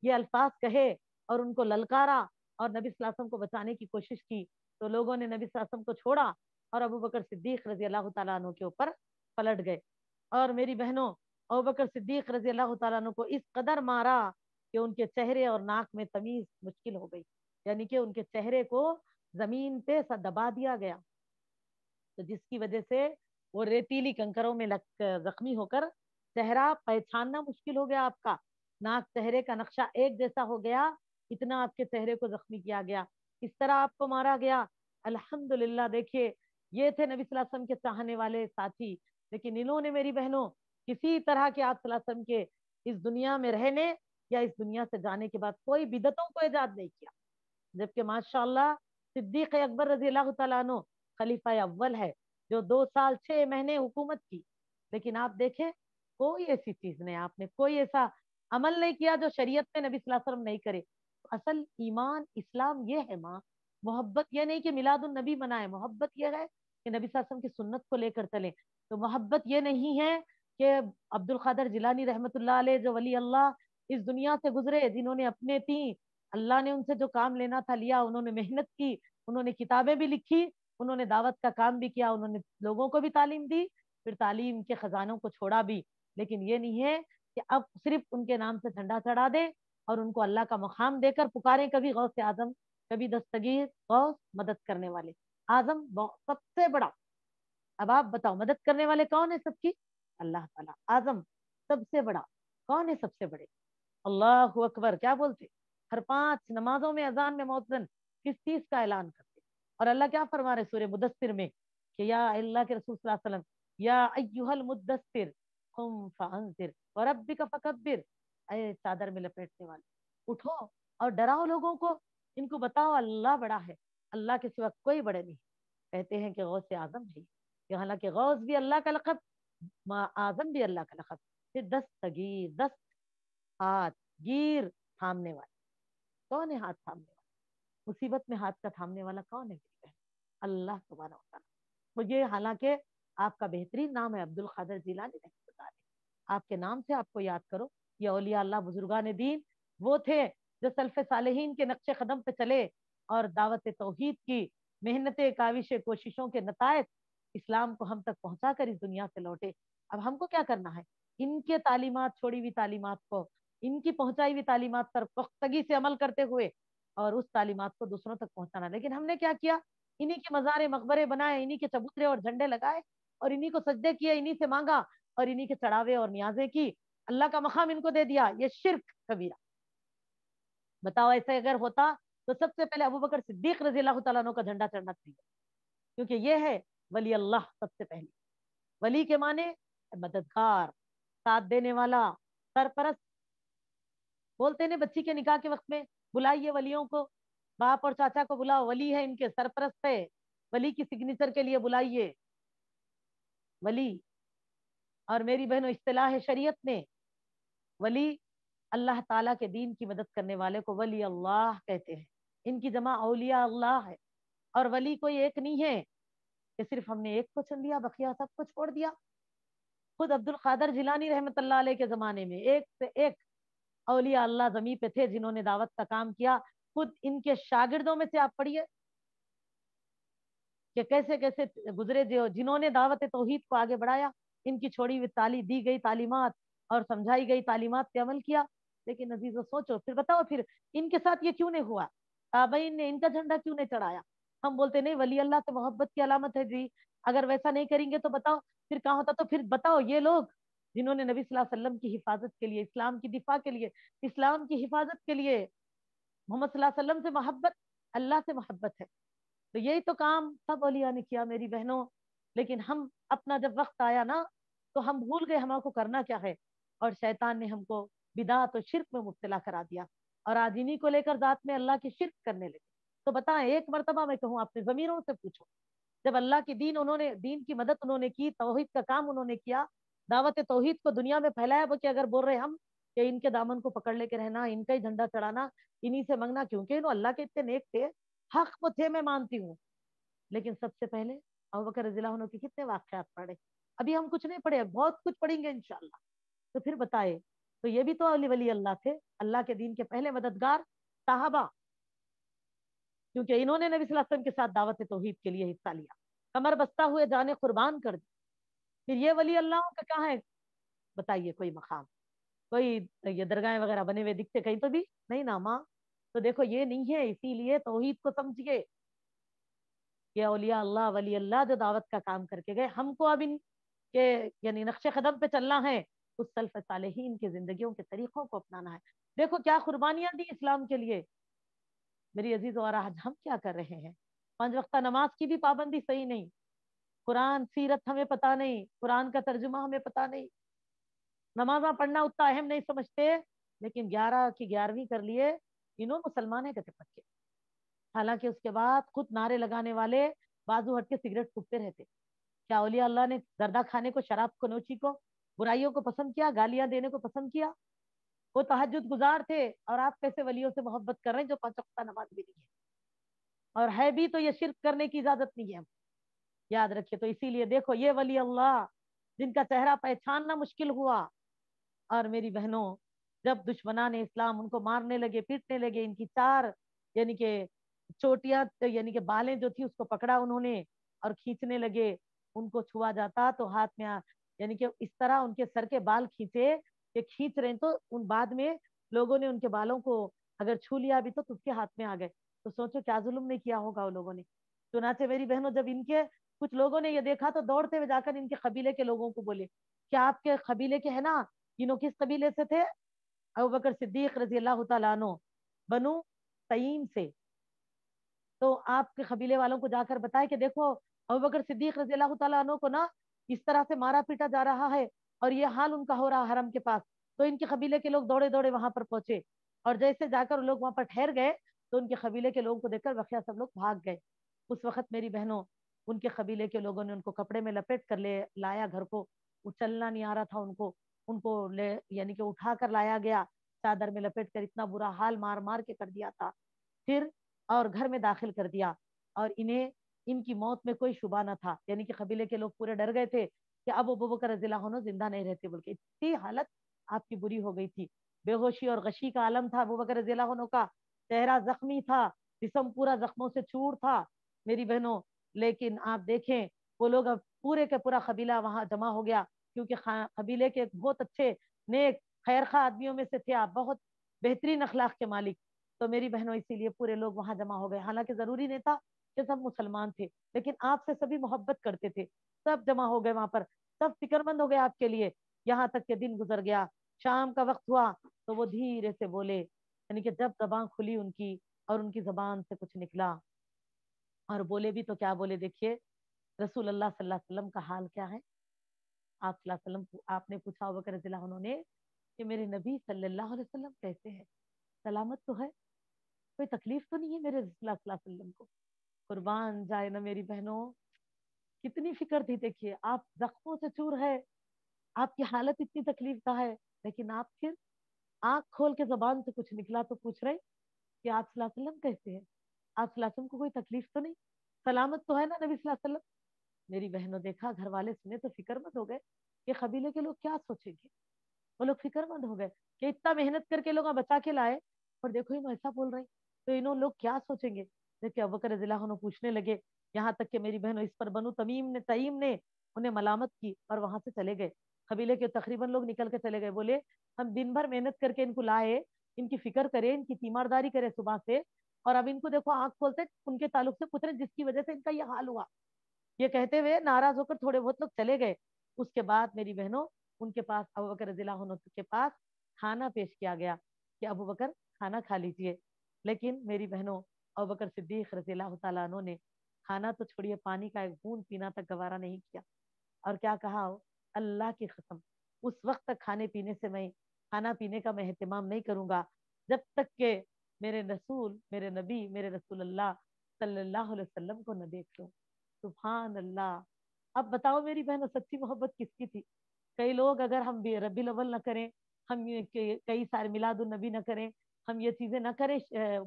ये अल्फाज कहे और उनको ललकारा और नबी सल्लल्लाहु अलैहि वसल्लम को बचाने की कोशिश की, तो लोगों ने नबी सल्लल्लाहु अलैहि वसल्लम को छोड़ा और अबू बकर सिद्दीक रजी अल्लाह तआला अन्हु के ऊपर पलट गए। और मेरी बहनों, अबू बकर सिद्दीक रजी अल्लाह तआला अन्हु को इस कदर मारा कि उनके चेहरे और नाक में तमीज मुश्किल हो गई, यानी कि उनके चेहरे को जमीन पे सा दबा दिया गया। تو جس کی وجہ سے وہ ریتیلی کنکروں میں لگ زخمی ہو کر چہرہ پہچاننا مشکل ہو گیا آپ کا، ناک چہرے کا نقشہ ایک جیسا ہو گیا، اتنا آپ کے چہرے کو زخمی کیا گیا، اس طرح آپ کو مارا گیا۔ الحمدللہ دیکھیے یہ تھے نبی صلی اللہ علیہ وسلم کے چاہنے والے ساتھی، لیکن انہوں نے میری بہنوں کسی طرح کے آپ صلی اللہ علیہ وسلم کے اس دنیا میں رہنے یا اس دنیا سے جانے کے بعد کوئی بدعتوں کو ایجاد نہیں کیا، جبکہ ماشاءاللہ صدیق اکبر رضی اللہ تعالیٰ عنہ خلیفہ اول ہے جو 2 سال 6 مہینے حکومت کی، لیکن آپ دیکھیں کوئی ایسی چیز نہیں، آپ نے کوئی ایسا عمل نہیں کیا جو شریعت میں نبی صلی اللہ علیہ وسلم نہیں کرے۔ اصل ایمان اسلام یہ ہے ماں، محبت یہ نہیں کہ میلاد النبی منائے، محبت یہ ہے کہ نبی صلی اللہ علیہ وسلم کی سنت کو لے کر چلیں۔ تو محبت یہ نہیں ہے کہ عبد القادر جیلانی رحمت اللہ علیہ جو ولی اللہ اس دنیا سے گزرے، جنہوں نے اپنے تین اللہ نے ان سے جو کام لینا تھا لیا، انہوں نے محنت کی، انہوں نے کتابیں بھی لکھی، انہوں نے دعوت کا کام بھی کیا، انہوں نے لوگوں کو بھی تعلیم دی، پھر تعلیم کے خزانوں کو چھوڑا بھی، لیکن یہ نہیں ہے کہ اب صرف ان کے نام سے جھنڈا چڑھا دیں اور ان کو اللہ کا مقام دے کر پکاریں، کبھی غوث اعظم، کبھی دستگیر غوث، مدد کرنے والے اعظم سب سے بڑا۔ اب آپ بتاؤ مدد کرنے والے کون ہے سب کی؟ اللہ تعالیٰ۔ اعظم سب سے بڑا کون ہے؟ سب سے بڑے اللہ اکبر کیا بولتے؟ ہر 5 نمازوں میں اذان میں مؤذن کس چیز کا اعلان کرتے؟ اور اللہ کیا فرما رہے سورہ مدثر میں کہ یا اللہ کے رسول صلی اللہ علیہ وسلم یا ایھا المدثر قم فانذر وربک فکبر، اے چادر میں لپیٹنے والے اٹھو اور ڈراؤ لوگوں کو، ان کو بتاؤ اللہ بڑا ہے، اللہ کے سوا کوئی بڑے نہیں۔ کہتے ہیں کہ غوث اعظم ہے کہ حالانکہ غوث بھی اللہ کا لقب، اعظم بھی اللہ کا لقب، پھر دستگیر، دست ہاتھ، گیر تھامنے والا، کون ہے ہاتھ تھامنے والا؟ مصیبت میں ہاتھ کا تھامنے والا کون ہے میری بہن؟ اللہ سبحانہ و تعالیٰ۔ مجھے حالانکہ آپ کا بہترین نام ہے عبد القادر جیلانی رحمۃ اللہ علیہ، آپ کے نام سے آپ کو یاد کرو، یہ اولیاء اللہ بزرگان دین وہ تھے جو سلف صالحین کے نقش قدم پہ چلے اور دعوت توحید کی محنتیں، کاوشیں، کوششوں کے نتائج اسلام کو ہم تک پہنچا کر اس دنیا سے لوٹے۔ اب ہم کو کیا کرنا ہے؟ ان کے تعلیمات، چھوڑی ہوئی تعلیمات کو، ان کی پہنچائی ہوئی تعلیمات پر پختگی سے عمل کرتے ہوئے اور اس تعلیمات کو دوسروں تک پہنچانا۔ لیکن ہم نے کیا کیا؟ انہی کے مزارے مقبرے بنائے، انہی کے چبوترے اور جھنڈے لگائے اور انہی کو سجدے کیے، انہی سے مانگا اور انہی کے چڑھاوے اور نیازیں کی، اللہ کا مقام ان کو دے دیا۔ یہ شرک کبیرہ۔ بتاؤ ایسے اگر ہوتا تو سب سے پہلے ابوبکر صدیق رضی اللہ تعالیٰ عنہ کا جھنڈا چڑھنا چاہیے، کیونکہ یہ ہے ولی اللہ۔ سب سے پہلے ولی کے معنی مددگار، ساتھ دینے والا، سرپرست۔ بولتے ہیں بچی کے نکاح کے وقت میں بلائیے ولیوں کو، باپ اور چاچا کو بلاؤ، ولی ہے ان کے، سرپرست ہے، ولی کی سگنیچر کے لیے بلائیے ولی۔ اور میری بہنوں اصطلاح شریعت میں ولی اللہ تعالیٰ کے دین کی مدد کرنے والے کو ولی اللہ کہتے ہیں، ان کی جمع اولیاء اللہ ہے۔ اور ولی کوئی ایک نہیں ہے کہ صرف ہم نے ایک کو چن لیا بقیہ سب کو چھوڑ دیا۔ خود عبد القادر جیلانی رحمت اللہ علیہ کے زمانے میں ایک سے ایک اولیاء اللہ زمین پہ تھے جنہوں نے دعوت کا کام کیا۔ خود ان کے شاگردوں میں سے آپ پڑھیے کہ کیسے کیسے گزرے جنہوں نے دعوت توحید کو آگے بڑھایا، ان کی چھوڑی ہوئی دی گئی تعلیمات اور سمجھائی گئی تعلیمات پہ عمل کیا۔ لیکن عزیزو سوچو پھر، بتاؤ پھر ان کے ساتھ یہ کیوں نہیں ہوا؟ تابعین نے ان کا جھنڈا کیوں نہیں چڑھایا؟ ہم بولتے نہیں ولی اللہ سے محبت کی علامت ہے جی، اگر ویسا نہیں کریں گے تو بتاؤ پھر کہاں ہوتا؟ تو پھر بتاؤ یہ لوگ جنہوں نے نبی صلی اللہ علیہ وسلم کی حفاظت کے لیے، اسلام کی دفاع کے لیے، اسلام کی حفاظت کے لیے، محمد صلی اللہ علیہ وسلم سے محبت، اللہ سے محبت ہے، تو یہی تو کام سب اولیاء نے کیا میری بہنوں۔ لیکن ہم اپنا جب وقت آیا نا تو ہم بھول گئے ہمارا کو کرنا کیا ہے، اور شیطان نے ہم کو بدعت و شرک میں مبتلا کرا دیا، اور آج انہی کو لے کر ذات میں اللہ کی شرک کرنے لگے۔ تو بتائیں ایک مرتبہ میں کہوں اپنے ضمیروں سے پوچھو، جب اللہ کی دین کی مدد انہوں نے کی، توحید کا کام انہوں نے کیا، دعوت توحید کو دنیا میں پھیلایا، وہ کہ اگر بول رہے ہم کہ ان کے دامن کو پکڑ لے کے رہنا، ان کا ہی جھنڈا چڑھانا، انہی سے منگنا، کیونکہ انہوں اللہ کے اتنے نیک تھے، حق وہ تھے، میں مانتی ہوں۔ لیکن سب سے پہلے ابوبکر رضی اللہ عنہ کے کتنے واقعات پڑھے؟ ابھی ہم کچھ نہیں پڑھے، بہت کچھ پڑھیں گے انشاءاللہ۔ تو پھر بتائے تو یہ بھی تو ولی اللہ تھے، اللہ کے دین کے پہلے مددگار صحابہ، کیونکہ انہوں نے نبی صلی اللہ علیہ وسلم کے ساتھ دعوت توحید کے لیے حصہ لیا، کمر بستہ ہوئے جانے قربان کر دی۔ پھر یہ ولی اللہ کا کہاں ہے؟ بتائیے کوئی مقام، کوئی یہ درگاہیں وغیرہ بنے ہوئے دکھتے کہیں تو بھی نہیں نا ماں؟ تو دیکھو یہ نہیں ہے، اسی لیے توحید کو سمجھیے، یہ اولیاء اللہ ولی اللہ جو دعوت کا کام کر کے گئے، ہم کو اب ان کے یعنی نقش قدم پہ چلنا ہے، اس سلف صالحین کی زندگیوں کے طریقوں کو اپنانا ہے. دیکھو کیا قربانیاں دی اسلام کے لیے میری عزیز. اور آج ہم کیا کر رہے ہیں؟ 5 وقتہ نماز کی بھی پابندی صحیح نہیں، قرآن سیرت ہمیں پتہ نہیں، قرآن کا ترجمہ ہمیں پتہ نہیں، نمازاں پڑھنا اتنا اہم نہیں سمجھتے، لیکن 11 کی 11ویں کر لیے انہوں مسلمان ہے کتے پکے. حالانکہ اس کے بعد خود نعرے لگانے والے بازو ہٹ کے سگریٹ پھونکتے رہتے. کیا اولیاء اللہ نے زردہ کھانے کو، شراب کو، نوچی کو، برائیوں کو پسند کیا، گالیاں دینے کو پسند کیا؟ وہ تہجد گزار تھے، اور آپ کیسے ولیوں سے محبت کر رہے ہیں جو 5 وقتہ نماز بھی نہیں ہے، اور ہے بھی تو یہ شرک کرنے کی اجازت نہیں ہے. یاد رکھیے. تو اسی لیے دیکھو یہ ولی اللہ جن کا چہرہ پہچاننا مشکل ہوا، اور میری بہنوں جب دشمنان اسلام ان کو مارنے لگے، پیٹنے لگے، ان کی 4 یعنی کہ چوٹیاں یعنی کہ بالیں جو تھی اس کو پکڑا انہوں نے اور کھینچنے لگے، ان کو چھوا جاتا تو ہاتھ میں یعنی کہ اس طرح ان کے سر کے بال کھینچے کہ کھینچ رہے تو ان بعد میں لوگوں نے ان کے بالوں کو اگر چھو لیا بھی تو اس کے ہاتھ میں آ گئے. تو سوچو کیا ظلم نہیں کیا ہوگا وہ لوگوں نے. چنانچہ میری بہنوں جب ان کے کچھ لوگوں نے یہ دیکھا تو دوڑتے ہوئے جا کر ان کے قبیلے کے لوگوں کو بولے کیا آپ کے قبیلے کے ہیں نا؟ انہوں کس قبیلے سے تھے؟ ابوبکر صدیق رضی اللہ تعالیٰ عنہ بنو تیم سے. تو آپ کے قبیلے والوں کو جا کر بتائے کہ دیکھو ابوبکر صدیق رضی اللہ تعالیٰ عنہ کو نا اس طرح سے مارا پیٹا جا رہا ہے اور یہ حال ان کا ہو رہا حرم کے پاس. تو ان کے قبیلے کے لوگ دوڑے دوڑے وہاں پر پہنچے، اور جیسے جا کر لوگ وہاں پر ٹھہر گئے تو ان کے قبیلے کے لوگوں کو دیکھ کر بقیہ سب لوگ بھاگ گئے. اس وقت میری بہنوں ان کے قبیلے کے لوگوں نے ان کو کپڑے میں لپیٹ کر لے لایا گھر کو. وہ چلنا نہیں آ رہا تھا ان کو لے یعنی کہ اٹھا کر لایا گیا، چادر میں لپیٹ کر اتنا برا حال مار مار کے کر دیا تھا. پھر اور گھر میں داخل کر دیا، اور انہیں ان کی موت میں کوئی شبہ نہ تھا. یعنی کہ قبیلے کے لوگ پورے ڈر گئے تھے کہ اب ابوبکر رضی اللہ عنہ زندہ نہیں رہتے، بلکہ اتنی حالت آپ کی بری ہو گئی تھی. بے ہوشی اور غشی کا عالم تھا ابوبکر رضی اللہ عنہ کا، چہرہ زخمی تھا، جسم پورا زخموں سے چور تھا میری بہنوں. لیکن آپ دیکھیں وہ لوگ اب پورے کے پورا قبیلہ وہاں جمع ہو گیا، کیونکہ قبیلے کے بہت اچھے نیک خیر خواہ آدمیوں میں سے تھے آپ، بہت بہترین اخلاق کے مالک. تو میری بہنوں اسی لیے پورے لوگ وہاں جمع ہو گئے. حالانکہ ضروری نہیں تھا کہ سب مسلمان تھے، لیکن آپ سے سبھی محبت کرتے تھے. سب جمع ہو گئے وہاں پر، سب فکر مند ہو گئے آپ کے لیے. یہاں تک کہ دن گزر گیا، شام کا وقت ہوا تو وہ دھیرے سے بولے، یعنی کہ جب زبان کھلی ان کی اور ان کی زبان سے کچھ نکلا اور بولے بھی تو کیا بولے. دیکھیے رسول اللہ صلی اللہ علیہ وسلم کا حال کیا ہے. آپ صلی اللہ علیہ وسلم آپ نے پوچھا ابوبکر رضی اللہ عنہ نے کہ میرے نبی صلی اللہ علیہ وسلم کیسے ہیں، سلامت تو ہے، کوئی تکلیف تو نہیں ہے میرے رسول اللہ صلی اللہ علیہ وسلم کو؟ قربان جائے نا میری بہنوں، کتنی فکر تھی. دیکھیے آپ زخموں سے چور ہے، آپ کی حالت اتنی تکلیف کا ہے، لیکن آپ پھر آنکھ کھول کے زبان سے کچھ نکلا تو پوچھ رہے کہ آپ صلی اللہ علیہ وسلم کیسے ہیں، آپ صلی اللہ علیہ وسلم کو کوئی تکلیف تو نہیں، سلامت تو ہے نا نبی صلی اللہ علیہ وسلم. میری بہنوں دیکھا گھر والے سنے تو فکر مند ہو گئے کہ قبیلے کے لوگ کیا سوچیں گے. وہ لوگ فکر مند ہو گئے کہ اتنا محنت کر کے لوگ بچا کے لائے اور دیکھو انہوں ایسا بول رہے ہیں تو انہوں لوگ کیا سوچیں گے. دیکھیں ابوبکر رضی اللہ عنہ پوچھنے لگے، یہاں تک کہ میری بہنوں اس پر بنو تیم نے انہیں ملامت کی اور وہاں سے چلے گئے. قبیلے کے تقریباً لوگ نکل کے چلے گئے، بولے ہم دن بھر محنت کر کے ان کو لائے، ان کی فکر کرے، ان کی تیمارداری کرے صبح سے، اور اب ان کو دیکھو آنکھ کھولتے ان کے تعلق سے پوچھ رہے جس کی وجہ سے ان کا یہ حال ہوا. یہ کہتے ہوئے ناراض ہو کر تھوڑے بہت لوگ چلے گئے. اس کے بعد میری بہنوں ان کے پاس ابوبکر رضی اللہ عنہ کے پاس کھانا پیش کیا گیا کہ ابوبکر کھانا کھا لیجئے. لیکن میری بہنوں ابوبکر صدیق رضی اللہ تعالیٰ عنہ نے کھانا تو چھوڑیے، پانی کا ایک بوند پینا تک گوارا نہیں کیا. اور کیا کہا، اللہ کی قسم اس وقت تک کھانے پینے سے میں کھانا پینے کا میں اہتمام نہیں کروں گا جب تک کہ میرے رسول، میرے نبی، میرے رسول اللہ صلی اللہ علیہ وسلم کو نہ دیکھ لوں. سبحان اللہ. اب بتاؤ میری بہنوں سچی محبت کس کی تھی. کئی لوگ اگر ہم بھی ربیع الاول نہ کریں، ہم کئی سارے میلاد النبی نہ کریں، ہم یہ چیزیں نہ کریں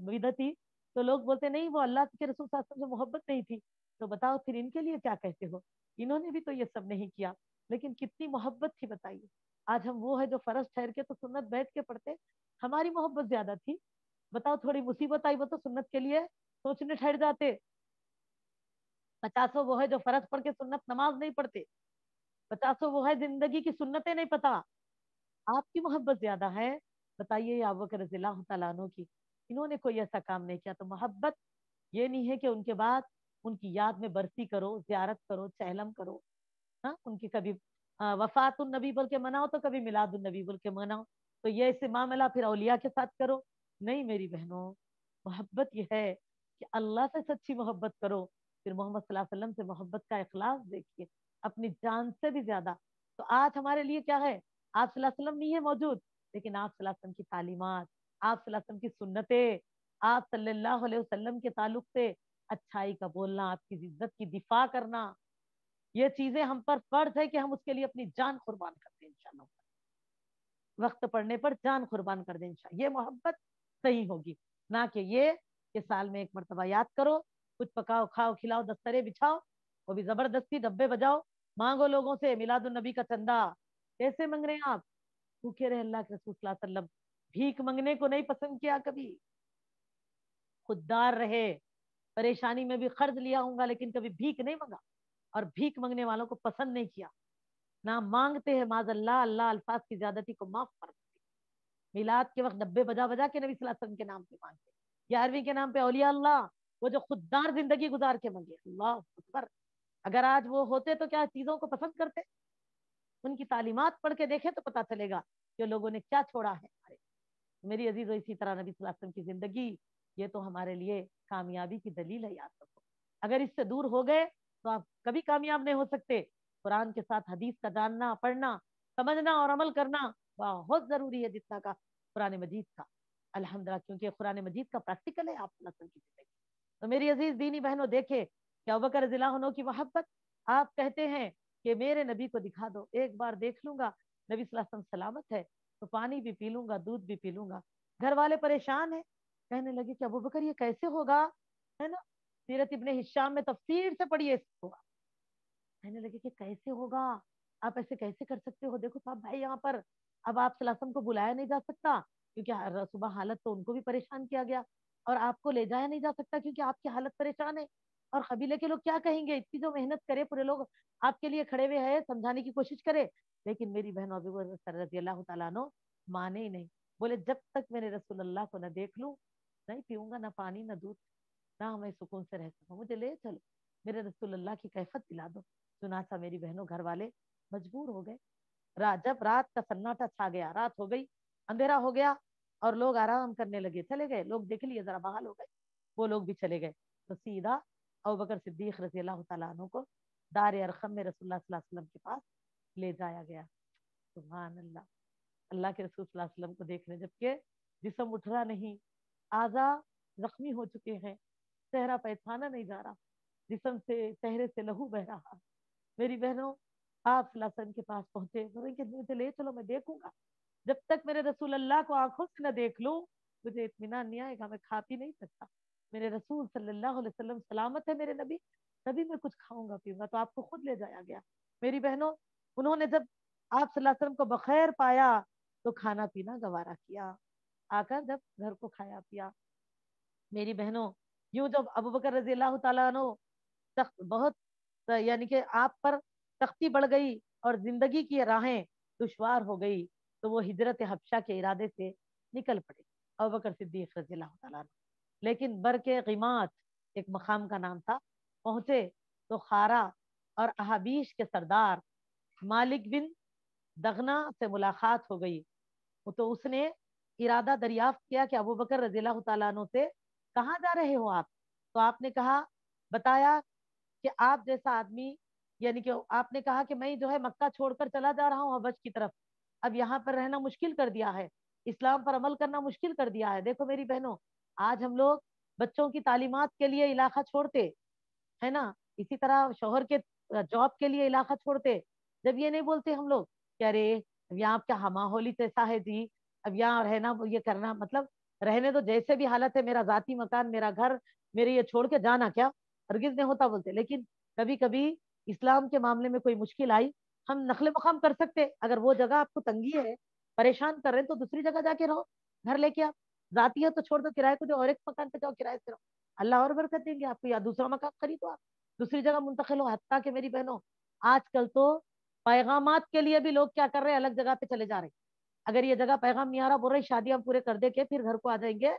بدعتی، تو لوگ بولتے نہیں وہ اللہ کے رسول صلی اللہ علیہ وسلم سے محبت نہیں تھی. تو بتاؤ پھر ان کے لیے کیا کہتے ہو. انہوں نے بھی تو یہ سب نہیں کیا، لیکن کتنی محبت تھی بتائیے. آج ہم وہ ہے جو فرض ٹھہر کے تو سنت بیٹھ کے پڑھتے، ہماری محبت زیادہ تھی. بتاؤ تھوڑی مصیبت آئی وہ تو سنت کے لیے سوچنے ٹھہر جاتے. 50 وہ ہے جو فرض پڑھ کے سنت نماز نہیں پڑھتے، 50 وہ ہے زندگی کی سنتیں نہیں پتا. آپ کی محبت زیادہ ہے. بتائیے یا ابوبکر رضی اللہ تعالیٰ عنہ کی، انہوں نے کوئی ایسا کام نہیں کیا. تو محبت یہ نہیں ہے کہ ان کے بعد ان کی یاد میں برسی کرو, زیارت کرو, چہلم کرو. ہاں, ان کی کبھی وفات النبی بول کے مناؤ تو کبھی میلاد النبی بول کے مناؤ. تو یہ اس معاملہ پھر اولیاء کے ساتھ کرو. نہیں میری بہنوں, محبت یہ ہے کہ اللہ سے سچی محبت کرو. پھر محمد صلی اللہ علیہ وسلم سے محبت کا اخلاص دیکھیے, اپنی جان سے بھی زیادہ. تو آج ہمارے لیے کیا ہے, آپ صلی اللہ علیہ وسلم نہیں ہے موجود, لیکن آپ صلی اللہ علیہ وسلم کی تعلیمات, آپ صلی اللہ علیہ وسلم کی سنتیں, آپ صلی اللہ علیہ وسلم کے تعلق سے اچھائی کا بولنا, آپ کی عزت کی دفاع کرنا, یہ چیزیں ہم پر فرض ہے کہ ہم اس کے لیے اپنی جان قربان کر دیں انشاءاللہ. وقت پڑنے پر جان قربان کر دیں انشاءاللہ. یہ محبت صحیح ہوگی, نہ کہ یہ کہ سال میں ایک مرتبہ یاد کرو, کچھ پکاؤ, کھاؤ, کھلاؤ, دسترے بچھاؤ, وہ بھی زبردستی ڈبے بجاؤ, مانگو لوگوں سے میلاد النبی کا چندہ. کیسے مانگ رہے ہیں آپ؟ بھوکے رہے. اللہ کے رسول صلی اللہ علیہ وسلم بھیک منگنے کو نہیں پسند کیا کبھی, خوددار رہے. پریشانی میں بھی قرض لیا ہوں گا لیکن کبھی بھیک نہیں منگا, اور بھیک منگنے والوں کو پسند نہیں کیا. نہ مانگتے ہیں معاذ اللہ, اللہ الفاظ کی زیادتی کو معاف کر دے. میلاد کے وقت ڈبے بجا بجا کے نبی صلی اللہ علیہ وسلم کے نام پہ مانگتے, 11ویں کے نام پہ اولیاء اللہ, وہ جو خوددار زندگی گزار کے منگے. اللہ اکبر. اگر آج وہ ہوتے تو کیا چیزوں کو پسند کرتے؟ ان کی تعلیمات پڑھ کے دیکھیں تو پتا چلے گا کہ لوگوں نے کیا چھوڑا ہے. میری عزیز, اسی طرح نبی صلی اللہ علیہ وسلم کی زندگی, یہ تو ہمارے لیے کامیابی کی دلیل ہے. یاد رکھو, اگر اس سے دور ہو گئے تو آپ کبھی کامیاب نہیں ہو سکتے. قرآن کے ساتھ حدیث کا جاننا, پڑھنا, سمجھنا اور عمل کرنا بہت ضروری ہے, جتنا کا قرآن مجید کا. الحمدللہ, کیونکہ قرآن مجید کا پریکٹیکل ہے آپ کی زندگی. تو میری عزیز دینی بہنوں, دیکھے کہ ابوبکر رضی اللہ عنہ کی محبت. آپ کہتے ہیں کہ میرے نبی کو دکھا دو, ایک بار دیکھ لوں گا نبی صلی اللہ علیہ وسلم سلامت ہے تو پانی بھی پی لوں گا, دودھ بھی پی لوں گا. گھر والے پریشان ہیں, کہنے لگے کہ ابوبکر یہ کیسے ہوگا, ہے نا. سیرت ابن ہشام میں تفسیر سے پڑھیے اس کو. کہنے لگے کہ کیسے ہوگا, آپ ایسے کیسے کر سکتے ہو؟ دیکھو صاحب بھائی, یہاں پر اب آپ صلی اللہ علیہ وسلم کو بلایا نہیں جا سکتا کیونکہ صبح حالت تو ان کو بھی پریشان کیا گیا, اور آپ کو لے جایا نہیں جا سکتا کیونکہ آپ کی حالت پریشان ہے, اور قبیلے کے لوگ کیا کہیں گے. اتنی جو محنت کرے, پورے لوگ آپ کے لیے کھڑے ہوئے ہیں, سمجھانے کی کوشش کرے, لیکن میری بہن ابو بکر رضی اللہ تعالیٰ عنہ مانے ہی نہیں. بولے جب تک میرے رسول اللہ کو نہ دیکھ لوں نہیں پیوں گا نہ پانی نہ دودھ, نہ میں سکون سے رہ سکوں, مجھے لے چلو, میرے رسول اللہ کی کیفیت دلا دو. چنانچہ میری بہنوں گھر والے مجبور ہو گئے. جب رات کا سناٹا چھا گیا, رات ہو گئی, اندھیرا ہو گیا, اور لوگ آرام کرنے لگے, چلے گئے لوگ, دیکھ لیے ذرا بحال ہو گئے, وہ لوگ بھی چلے گئے. تو سیدھا ابوبکر صدیق رضی اللہ تعالیٰ عنہ کو دار ارقم میں رسول اللہ صلی اللہ علیہ وسلم کے پاس لے جایا گیا. سبحان اللہ. اللہ کے رسول صلی اللہ علیہ وسلم کو دیکھنے, جبکہ جسم اٹھ رہا نہیں, اعضا زخمی ہو چکے ہیں, چہرہ پہچانا نہیں جا رہا, جسم سے چہرے سے لہو بہ رہا. میری بہنوں, آپ صلی اللہ علیہ وسلم کے پاس پہنچے, کہ مجھے لے چلو, میں دیکھوں گا. جب تک میرے رسول اللہ کو آنکھوں سے نہ دیکھ لوں مجھے اطمینان نہیں آئے گا, میں کھا پی نہیں سکتا. میرے رسول صلی اللہ علیہ وسلم سلامت ہے, میرے نبی, تبھی میں کچھ کھاؤں گا پیوں گا. تو آپ کو خود لے جایا گیا. میری بہنوں, انہوں نے جب آپ صلی اللہ علیہ وسلم کو بخیر پایا تو کھانا پینا گوارا کیا, آ کر جب گھر کو کھایا پیا. میری بہنوں, یوں جب ابوبکر رضی اللہ تعالیٰ عنہ سخت بہت, یعنی کہ آپ پر سختی بڑھ گئی اور زندگی کی راہیں دشوار ہو گئی, تو وہ ہجرت حبشہ کے ارادے سے نکل پڑے ابوبکر صدیق رضی اللہ تعالیٰ عنہ. لیکن برکے غیمات ایک مقام کا نام تھا, پہنچے تو خارا اور احابیش کے سردار مالک بن دغنا سے ملاقات ہو گئی. تو اس نے ارادہ دریافت کیا کہ ابوبکر رضی اللہ تعالیٰ عنہ سے کہاں جا رہے ہو آپ؟ تو آپ نے کہا, بتایا کہ آپ جیسا آدمی, یعنی کہ آپ نے کہا کہ میں جو ہے مکہ چھوڑ کر چلا جا رہا ہوں حبش کی طرف, اب یہاں پر رہنا مشکل کر دیا ہے, اسلام پر عمل کرنا مشکل کر دیا ہے. دیکھو میری بہنوں, آج ہم لوگ بچوں کی تعلیمات کے لیے علاقہ چھوڑتے ہے نا, اسی طرح شوہر کے جاب کے لیے علاقہ چھوڑتے, جب یہ نہیں بولتے ہم لوگ کہ ارے یہاں کیا ماحول ہی ایسا ہے جی, اب یہاں رہنا یہ کرنا, مطلب رہنے تو جیسے بھی حالت ہے, میرا ذاتی مکان, میرا گھر, میرے یہ چھوڑ کے جانا کیا, ہرگز نہیں ہوتا بولتے. لیکن کبھی کبھی اسلام کے معاملے میں کوئی مشکل آئی, ہم نقل مقام کر سکتے. اگر وہ جگہ آپ کو تنگی ہے, پریشان کر رہے ہیں, تو دوسری جگہ جا کے رہو, گھر لے کے آپ, ذاتی ہے تو چھوڑ دو کرائے کو, جو اور ایک مکان پہ جاؤ کرائے سے رہو, اللہ اور برکت دیں گے آپ کو, یا دوسرا مکان خریدو, آپ دوسری جگہ منتقل ہو. حتیٰ کہ میری بہنوں, آج کل تو پیغامات کے لیے بھی لوگ کیا کر رہے ہیں, الگ جگہ پہ چلے جا رہے ہیں. اگر یہ جگہ پیغام نہیں آ رہا, بول رہے شادی ہم پورے کر دے کے پھر گھر کو آ جائیں گے,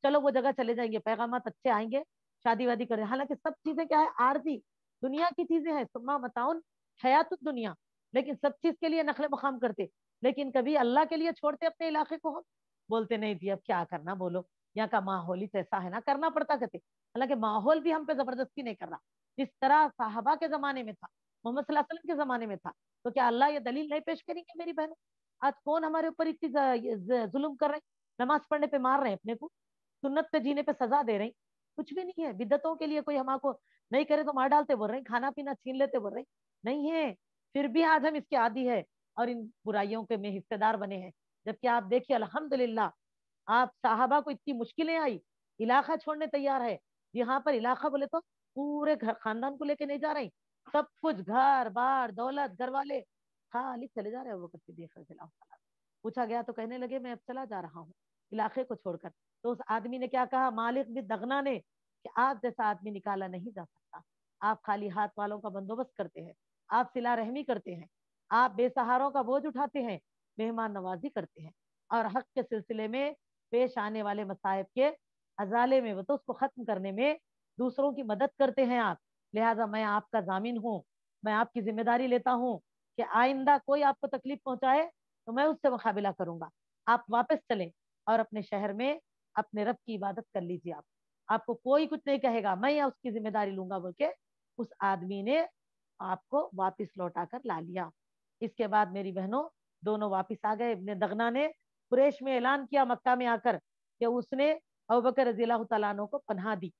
چلو وہ جگہ چلے جائیں گے, پیغامات اچھے آئیں گے, शादी वादी कर रहे हैं, हालांकि सब चीजें क्या है, आरजी दुनिया की चीजें हैं, सुम्मा मताउन हयातुद दुनिया, लेकिन सब चीज के लिए नखले मकाम करते, लेकिन कभी अल्लाह के लिए छोड़ते अपने इलाके को? हम बोलते नहीं जी अब क्या करना, बोलो यहाँ का माहौल ही तो ऐसा है ना, करना पड़ता कहते। हालांकि माहौल भी हम पे जबरदस्ती नहीं कर रहा, जिस तरह साहबा के जमाने में था, मोहम्मद सल्लल्लाहु अलैहि वसल्लम के जमाने में था, तो क्या अल्लाह ये दलील नहीं पेश करेंगे मेरी बहनों? आज कौन हमारे ऊपर इतनी जुल्म कर रहे हैं, नमाज पढ़ने पे मार रहे हैं अपने को, सुन्नत पे जीने पे सजा दे रहे हैं, कुछ भी नहीं है। बिद्दतों के लिए कोई हमको नहीं करे तो मार डालते बोल रहे हैं, खाना पीना छीन लेते बोल रहे हैं, नहीं है। फिर भी आज हम इसके आदी है और इन बुराइयों के में हिस्सेदार बने हैं। जबकि आप देखिए अल्हम्दुलिल्लाह, आप साहबा को इतनी मुश्किलें आई, इलाका छोड़ने तैयार है। यहाँ पर इलाका बोले तो पूरे घर खानदान को लेके नहीं जा रहे, सब कुछ घर बार दौलत घर वाले खाली चले जा रहे हैं। वो सिद्दीक रज़ियल्लाहु अन्हु, पूछा गया तो कहने लगे मैं अब चला जा रहा हूँ इलाके को छोड़कर। तो उस आदमी ने क्या कहा, मालिक बिन दगना ने, कि आप जैसा आदमी निकाला नहीं जा सकता, आप खाली हाथ वालों का बंदोबस्त करते हैं, आप सिला रहमी करते हैं, आप बेसहारों का बोझ उठाते हैं, मेहमान नवाजी करते हैं, और हक के सिलसिले में पेश आने वाले मसाइब के अजाले में वो तो उसको खत्म करने में दूसरों की मदद करते हैं आप। लिहाजा मैं आपका जामिन हूँ, मैं आपकी जिम्मेदारी लेता हूँ कि आइंदा कोई आपको तकलीफ पहुंचाए तो मैं उससे मुकाबला करूंगा। आप वापस चलें और अपने शहर में अपने रब की इबादत कर लीजिए। आप आपको कोई कुछ नहीं कहेगा, मैं उसकी जिम्मेदारी लूंगा बोल के उस आदमी ने आपको वापस लौटा कर ला लिया। इसके बाद मेरी बहनों दोनों वापस आ गए। इब्ने दगना ने कुरैश में ऐलान किया मक्का में आकर कि उसने अबू बकर रज़ियल्लाहु तआला अन्हु को पनाह दी।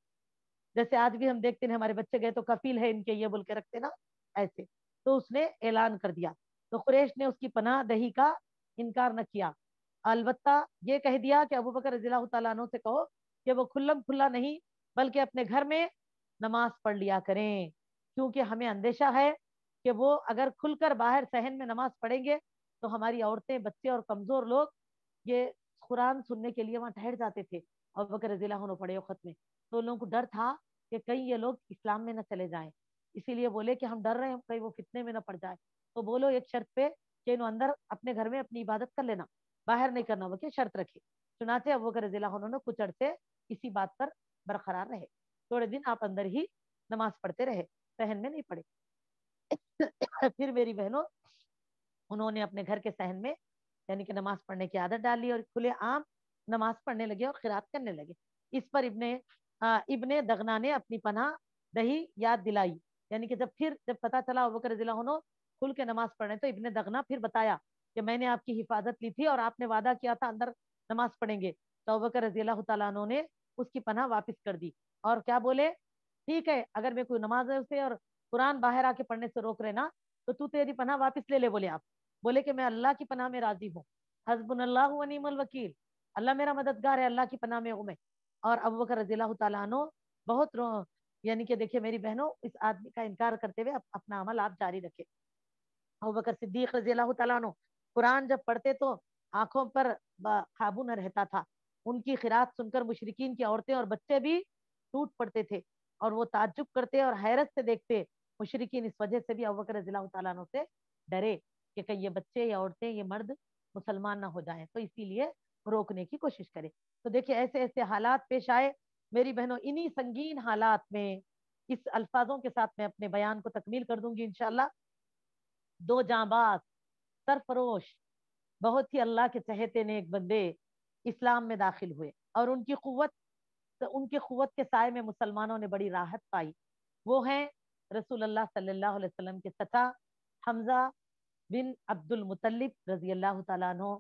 जैसे आज भी हम देखते हैं हमारे बच्चे गए तो कफील है इनके, ये बोल के रखते ना, ऐसे। तो उसने ऐलान कर दिया, तो कुरैश ने उसकी पनाह दही का इनकार न किया, अलबत्ता ये कह दिया कि अबू बकर रज़ियल्लाहु तआला अन्हु से कहो कि वो खुल्लम खुल्ला नहीं बल्कि अपने घर में नमाज पढ़ लिया करें, क्योंकि हमें अंदेशा है कि वो अगर खुलकर बाहर सहन में नमाज पढ़ेंगे तो हमारी औरतें बच्चे और कमजोर लोग ये कुरान सुनने के लिए वहां ठहर जाते थे। अबू बकर रज़ियल्लाहु अन्हु पढ़े वक्त में, तो लोगों को डर था कि कहीं ये लोग इस्लाम में न चले जाएं, इसीलिए बोले कि हम डर रहे हैं कहीं वो फितने में न पड़ जाए। तो बोलो एक शर्त पे कि इन अंदर अपने घर में अपनी इबादत कर लेना, बाहर नहीं करना, वो क्या शर्त रखी। चुनाचे अबू बकर रज़ियल्लाहु अन्हु ने कुछ अरसे इसी बात पर बरकरार रहे, थोड़े दिन आप अंदर ही नमाज पढ़ते रहे, सहन में नहीं पड़े। फिर मेरी बहनों उन्होंने अपने घर के सहन में यानी कि नमाज पढ़ने की आदत डाली और खुले आम नमाज पढ़ने लगे और खिरात करने लगे। इस पर इब्ने दगना ने अपनी पनाह दही याद दिलाई, यानी कि जब पता चला अबू बकर रज़ियल्लाहु अन्हु खुल के नमाज पढ़े तो इब्ने दगना फिर बताया कि मैंने आपकी हिफाजत ली थी और आपने वादा किया था अंदर नमाज पढ़ेंगे। तो अबू बकर रज़ियल्लाहु तआला अन्हु ने उसकी पनाह वापस कर दी और क्या बोले, ठीक है अगर मैं कोई नमाज है उसे और कुरान बाहर आके पढ़ने से रोक रहे ना तो तू तेरी पनाह वापस ले ले। बोले आप बोले कि मैं अल्लाह की पनाह में राजी हूँ, हस्बुनल्लाहु व निअमल वकील, अल्लाह मेरा मददगार है, अल्लाह की पनाह में हूँ मैं। और अबू बकर रज़ियल्लाहु तआला अन्हु बहुत यानी कि देखिए मेरी बहनों इस आदमी का इनकार करते हुए अपना अमल आप जारी रखे। अबू बकर सिद्दीक रज़ियल्लाहु तआला अन्हु कुरान जब पढ़ते तो आंखों पर काबू न रहता था, उनकी खिरात सुनकर मुशरिकीन की औरतें और बच्चे भी टूट पड़ते थे और वो ताज्जुब करते और हैरत से देखते। मुशरिकीन इस वजह से भी अबू बकर रज़ियल्लाहु तआला अन्हु से डरे कि कहीं ये बच्चे या औरतें ये मर्द मुसलमान ना हो जाएं, तो इसीलिए रोकने की कोशिश करे। तो देखिए ऐसे ऐसे हालात पेश आए मेरी बहनों। इन्हीं संगीन हालात में इस अल्फाजों के साथ मैं अपने बयान को तकमील कर दूंगी इंशाल्लाह। दो जांबाज सरफरोश बहुत ही अल्लाह के चहेते नेक बंदे इस्लाम में दाखिल हुए और उनकी कुव्वत के साय में मुसलमानों ने बड़ी राहत पाई। वो हैं रसूल अल्लाह सल्लल्लाहु अलैहि वसल्लम के चचा हमजा बिन अब्दुल मुतल्लिब रजी अल्लाह तआला अन्हु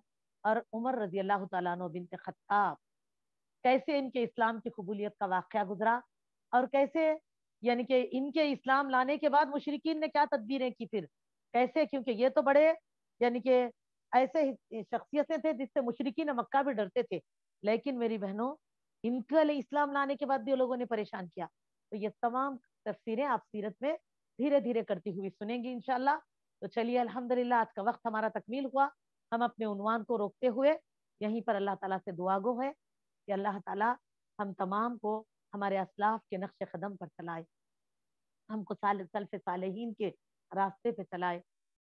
और उमर रजी अल्लाह तआला अन्हु बिनते खत्ताब। कैसे इनके इस्लाम की कबूलियत का वाक़या गुजरा और कैसे यानी कि इनके इस्लाम लाने के बाद मुशरिकीन ने क्या तदबीरें की फिर कैसे, क्योंकि ये तो बड़े यानी कि ऐसे शख्सियतें थे जिससे मुशरिकीन मक्का भी डरते थे, लेकिन मेरी बहनों इनके लिए इस्लाम लाने के बाद भी लोगों ने परेशान किया। तो ये तमाम तफसीरें आप सीरत में धीरे धीरे करती हुई सुनेंगी इंशाल्लाह। तो चलिए अल्हम्दुलिल्लाह आज का वक्त हमारा तकमील हुआ। हम अपने उन्वान को रोकते हुए यहीं पर अल्लाह ताला से दुआ गो है कि अल्लाह ताला हम तमाम को हमारे असलाफ के नक्श कदम पर चलाए, हमको सल्फ़ सालेहीन के रास्ते पे चलाए